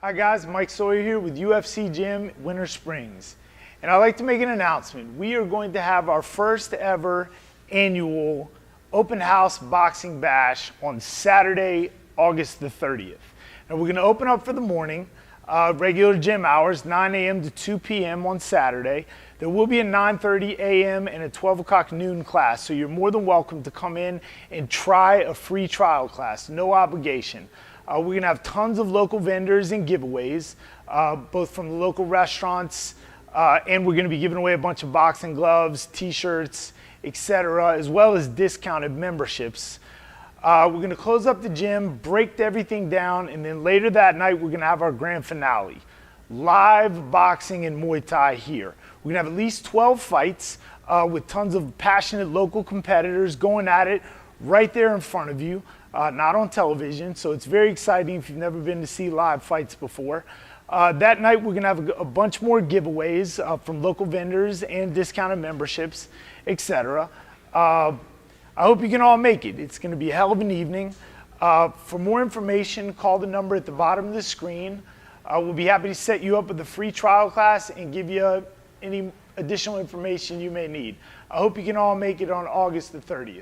Hi guys, Mike Sawyer here with UFC Gym, Winter Springs. And I'd like to make an announcement. We are going to have our first ever annual open house boxing bash on Saturday, August the 30th. And we're gonna open up for the morning, regular gym hours, 9 a.m. to 2 p.m. on Saturday. There will be a 9:30 a.m. and a 12 o'clock noon class, so you're more than welcome to come in and try a free trial class, no obligation. We're gonna have tons of local vendors and giveaways, both from the local restaurants, and we're gonna be giving away a bunch of boxing gloves, t-shirts, etc., as well as discounted memberships. We're gonna close up the gym, break everything down, and then later that night, we're gonna have our grand finale. Live boxing and Muay Thai here. We're gonna have at least 12 fights with tons of passionate local competitors going at it right there in front of you. Not on television, so it's very exciting if you've never been to see live fights before. That night we're gonna have a bunch more giveaways from local vendors and discounted memberships, etc. I hope you can all make it. It's gonna be a hell of an evening. For more information, call the number at the bottom of the screen. We'll be happy to set you up with a free trial class and give you any additional information you may need. I hope you can all make it on August the 30th.